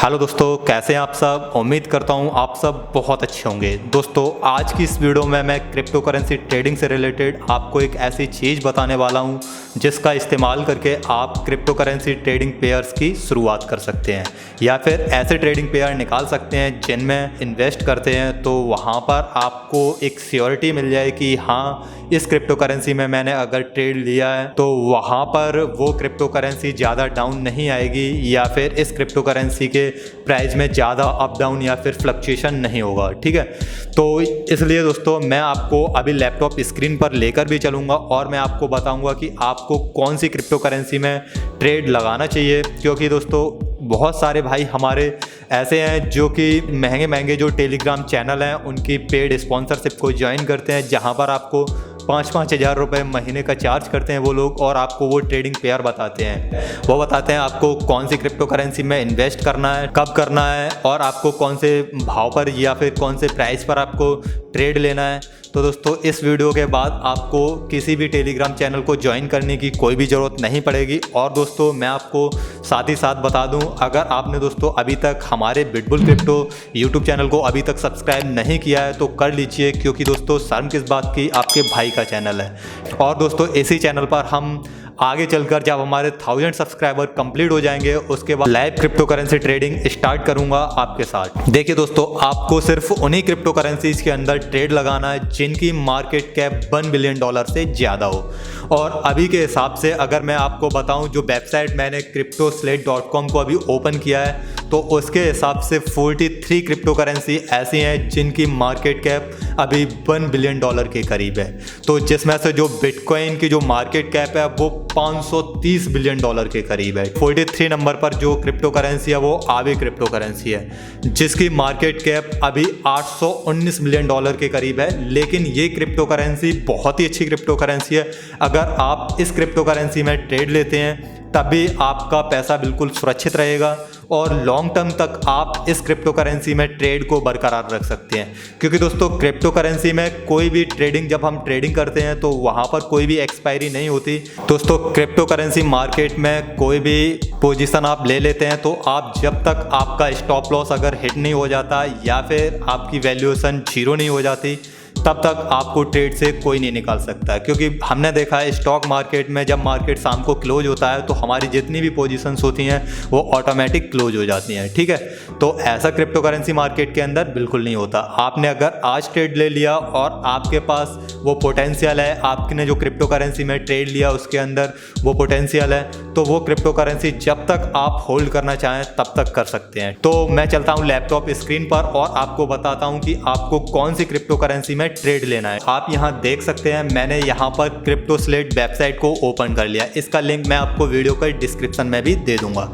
Hello दोस्तों, कैसे हैं आप सब। उम्मीद करता हूं आप सब बहुत अच्छे होंगे। दोस्तों, आज की इस वीडियो में मैं क्रिप्टो करेंसी ट्रेडिंग से रिलेटेड आपको एक ऐसी चीज़ बताने वाला हूं जिसका इस्तेमाल करके आप क्रिप्टो करेंसी ट्रेडिंग पेयर्स की शुरुआत कर सकते हैं या फिर ऐसे ट्रेडिंग पेयर निकाल सकते हैं जिनमें इन्वेस्ट करते हैं तो वहां पर आपको एक सियोरिटी मिल जाए कि हाँ, इस क्रिप्टो करेंसी में मैंने अगर ट्रेड लिया है तो वहाँ पर वो क्रिप्टो करेंसी ज़्यादा डाउन नहीं आएगी या फिर इस क्रिप्टो करेंसी के प्राइस में ज़्यादा अप डाउन या फिर फ्लक्चुएशन नहीं होगा। ठीक है, तो इसलिए दोस्तों मैं आपको अभी लैपटॉप स्क्रीन पर लेकर भी चलूँगा और मैं आपको बताऊँगा कि आपको कौन सी क्रिप्टो करेंसी में ट्रेड लगाना चाहिए, क्योंकि दोस्तों बहुत सारे भाई हमारे ऐसे हैं जो कि महंगे महंगे जो टेलीग्राम चैनल हैं उनकी पेड स्पॉन्सरशिप को ज्वाइन करते हैं, जहां पर आपको 5-5 हज़ार रुपये महीने का चार्ज करते हैं वो लोग और आपको वो ट्रेडिंग पेयर बताते हैं। वो बताते हैं आपको कौन सी क्रिप्टो करेंसी में इन्वेस्ट करना है, कब करना है और आपको कौन से भाव पर या फिर कौन से प्राइस पर आपको ट्रेड लेना है। तो दोस्तों, इस वीडियो के बाद आपको किसी भी टेलीग्राम चैनल को ज्वाइन करने की कोई भी ज़रूरत नहीं पड़ेगी। और दोस्तों, मैं आपको साथ ही साथ बता दूं, अगर आपने दोस्तों अभी तक हमारे बिटबुल क्रिप्टो यूट्यूब चैनल को अभी तक सब्सक्राइब नहीं किया है तो कर लीजिए, क्योंकि दोस्तों शर्म किस बात की, आपके भाई का चैनल है। और दोस्तों, इसी चैनल पर हम आगे चलकर जब हमारे 1000 सब्सक्राइबर कंप्लीट हो जाएंगे उसके बाद live crypto currency trading start करूंगा आपके साथ। देखिए दोस्तों, आपको सिर्फ उन्हीं क्रिप्टो करेंसीज के अंदर ट्रेड लगाना है जिनकी मार्केट कैप $1 बिलियन से ज़्यादा हो। और अभी के हिसाब से अगर मैं आपको बताऊं, जो वेबसाइट मैंने cryptoslate.com को अभी ओपन किया है तो उसके हिसाब से 43 क्रिप्टो करेंसी ऐसी हैं जिनकी मार्केट कैप अभी $1 बिलियन के करीब है। तो जिसमें से जो बिटकॉइन की जो मार्केट कैप है वो $530 बिलियन के करीब है। 43 नंबर पर जो क्रिप्टो करेंसी है वो आवे क्रिप्टो करेंसी है जिसकी मार्केट कैप अभी $819 मिलियन के करीब है। लेकिन ये क्रिप्टो करेंसी बहुत ही अच्छी क्रिप्टो करेंसी है। अगर आप इस क्रिप्टो करेंसी में ट्रेड लेते हैं तभी आपका पैसा बिल्कुल सुरक्षित रहेगा और लॉन्ग टर्म तक आप इस क्रिप्टो करेंसी में ट्रेड को बरकरार रख सकते हैं। क्योंकि दोस्तों, क्रिप्टो करेंसी में कोई भी ट्रेडिंग, जब हम ट्रेडिंग करते हैं तो वहाँ पर कोई भी एक्सपायरी नहीं होती। दोस्तों, क्रिप्टो करेंसी मार्केट में कोई भी पोजीशन आप ले लेते हैं तो आप जब तक आपका स्टॉप लॉस अगर हिट नहीं हो जाता या फिर आपकी वैल्यूएशन 0 नहीं हो जाती तब तक आपको ट्रेड से कोई नहीं निकाल सकता। क्योंकि हमने देखा है स्टॉक मार्केट में जब मार्केट शाम को क्लोज होता है तो हमारी जितनी भी पोजीशंस होती हैं वो ऑटोमेटिक क्लोज हो जाती हैं। ठीक है, तो ऐसा क्रिप्टो करेंसी मार्केट के अंदर बिल्कुल नहीं होता। आपने अगर आज ट्रेड ले लिया और आपके पास वो पोटेंशियल है, आपने जो क्रिप्टो करेंसी में ट्रेड लिया उसके अंदर वो पोटेंशियल है, तो वो क्रिप्टो करेंसी जब तक आप होल्ड करना चाहें तब तक कर सकते हैं। तो मैं चलता हूँ लैपटॉप स्क्रीन पर और आपको बताता हूँ कि आपको कौन सी क्रिप्टो करेंसी में ट्रेड लेना है। आप यहां देख सकते हैं मैंने यहां पर क्रिप्टोस्लेट वेबसाइट को ओपन कर लिया। इसका लिंक मैं आपको वीडियो के डिस्क्रिप्शन में भी दे दूंगा।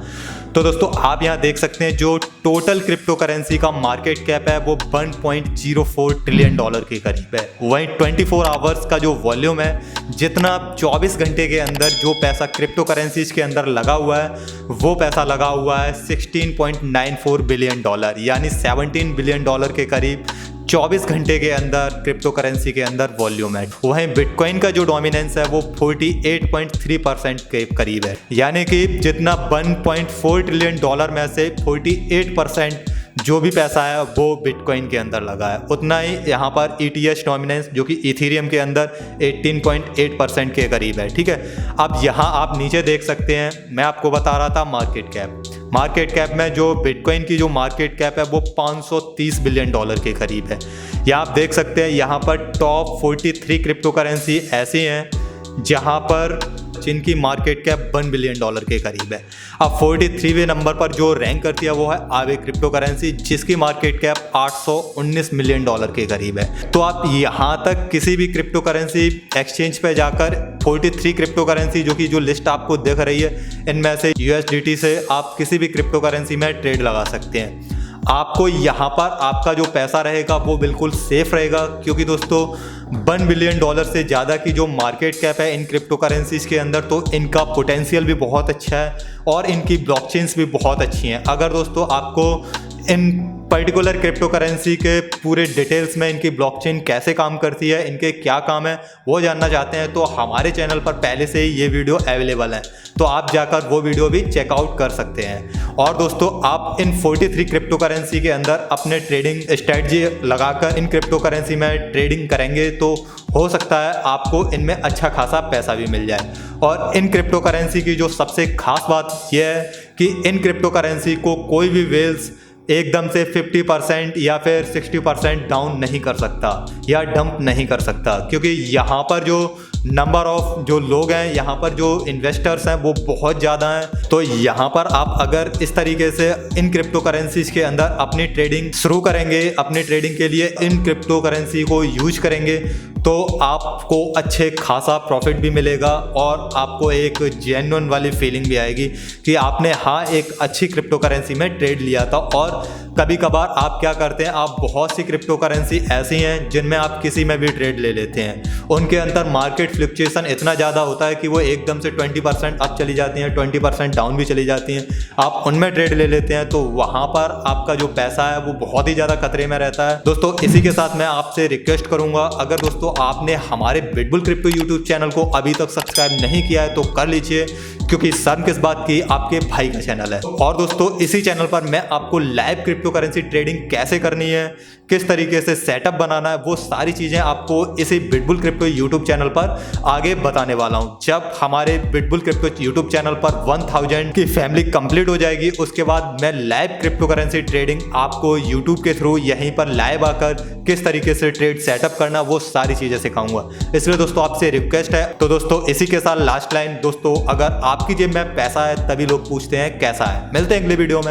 तो दोस्तों, आप यहां देख सकते हैं जो टोटल क्रिप्टो करेंसी का मार्केट कैप है वो $1.04 ट्रिलियन के करीब है। वहीं 24 आवर्स का जो वॉल्यूम है, जितना 24 घंटे के अंदर जो पैसा क्रिप्टो करेंसीज के अंदर लगा हुआ है वो पैसा लगा हुआ है $16.94 बिलियन, यानी $17 बिलियन के करीब 24 घंटे के अंदर क्रिप्टो करेंसी के अंदर वॉल्यूम है। वहीं बिटकॉइन का जो डोमिनेंस है वो 48.3% के करीब है, यानी कि जितना $1.4 ट्रिलियन में से 48% जो भी पैसा है वो बिटकॉइन के अंदर लगा है। उतना ही यहाँ पर ETH डोमिनेंस जो कि इथेरियम के अंदर 18.8% के करीब है। ठीक है, अब यहाँ आप नीचे देख सकते हैं, मैं आपको बता रहा था मार्केट कैप में जो बिटकॉइन की जो मार्केट कैप है वो $530 बिलियन के करीब है। या आप देख सकते हैं यहाँ पर टॉप 43 क्रिप्टो करेंसी ऐसी हैं जहाँ पर जिनकी मार्केट कैप $1 बिलियन के करीब है। अब 43वें नंबर पर जो रैंक करती है वो है आवे क्रिप्टो करेंसी जिसकी मार्केट कैप $819 मिलियन के करीब है। तो आप यहाँ तक किसी भी क्रिप्टो करेंसी एक्सचेंज पे जाकर 43 क्रिप्टो करेंसी जो लिस्ट आपको दिख रही है इनमें से USDT से आप किसी भी क्रिप्टो करेंसी में ट्रेड लगा सकते हैं। आपको यहाँ पर आपका जो पैसा रहेगा वो बिल्कुल सेफ रहेगा, क्योंकि दोस्तों $1 बिलियन से ज़्यादा की जो मार्केट कैप है इन क्रिप्टो करेंसीज के अंदर, तो इनका पोटेंशियल भी बहुत अच्छा है और इनकी ब्लॉकचेन्स भी बहुत अच्छी हैं। अगर दोस्तों आपको इन पर्टिकुलर क्रिप्टो करेंसी के पूरे डिटेल्स में, इनकी ब्लॉकचेन कैसे काम करती है, इनके क्या काम है, वो जानना चाहते हैं तो हमारे चैनल पर पहले से ही ये वीडियो अवेलेबल है, तो आप जाकर वो वीडियो भी चेकआउट कर सकते हैं। और दोस्तों, आप इन 43 क्रिप्टो करेंसी के अंदर अपने ट्रेडिंग स्ट्रेटजी लगाकर इन क्रिप्टो करेंसी में ट्रेडिंग करेंगे तो हो सकता है आपको इनमें अच्छा खासा पैसा भी मिल जाए। और इन क्रिप्टो करेंसी की जो सबसे खास बात यह है कि इन क्रिप्टो करेंसी को कोई भी वेल्स एकदम से 50% या फिर 60% डाउन नहीं कर सकता या डंप नहीं कर सकता, क्योंकि यहाँ पर जो नंबर ऑफ जो लोग हैं, यहाँ पर जो इन्वेस्टर्स हैं वो बहुत ज़्यादा हैं। तो यहाँ पर आप अगर इस तरीके से इन क्रिप्टो करेंसीज के अंदर अपनी ट्रेडिंग शुरू करेंगे, अपनी ट्रेडिंग के लिए इन क्रिप्टो करेंसी को यूज करेंगे तो आपको अच्छे खासा प्रॉफिट भी मिलेगा और आपको एक जेन्युइन वाली फीलिंग भी आएगी कि आपने हाँ एक अच्छी क्रिप्टो करेंसी में ट्रेड लिया था। और कभी कभार आप क्या करते हैं, आप बहुत सी क्रिप्टो करेंसी ऐसी हैं जिनमें आप किसी में भी ट्रेड ले लेते हैं, उनके अंदर मार्केट फ्लक्चुएशन इतना ज़्यादा होता है कि वो एकदम से 20% अप चली जाती हैं, 20% डाउन भी चली जाती हैं, आप उनमें ट्रेड ले लेते हैं तो वहाँ पर आपका जो पैसा है वो बहुत ही ज़्यादा खतरे में रहता है। दोस्तों, इसी के साथ मैं आपसे रिक्वेस्ट करूँगा, अगर दोस्तों आपने हमारे बिटबुल क्रिप्टो यूट्यूब चैनल को अभी तक सब्सक्राइब नहीं किया है तो कर लीजिए, क्योंकि शर्म किस बात की, आपके भाई का चैनल है। और दोस्तों, इसी चैनल पर मैं आपको लाइव क्रिप्टो करेंसी ट्रेडिंग कैसे करनी है, किस तरीके से सेटअप बनाना है, वो सारी चीज़ें आपको इसी बिटबुल क्रिप्टो यूट्यूब चैनल पर आगे बताने वाला हूं। जब हमारे बिटबुल क्रिप्टो यूट्यूब चैनल पर 1000 की फैमिली कंप्लीट हो जाएगी, उसके बाद मैं लाइव क्रिप्टो करेंसी ट्रेडिंग आपको यूट्यूब के थ्रू यहीं पर लाइव आकर किस तरीके से ट्रेड सेटअप करना, वो सारी चीज़ें सिखाऊंगा। इसलिए दोस्तों आपसे रिक्वेस्ट है। तो दोस्तों, इसी के साथ लास्ट लाइन, दोस्तों अगर आपकी जेब में पैसा है तभी लोग पूछते हैं कैसा है। मिलते हैं अगले वीडियो में।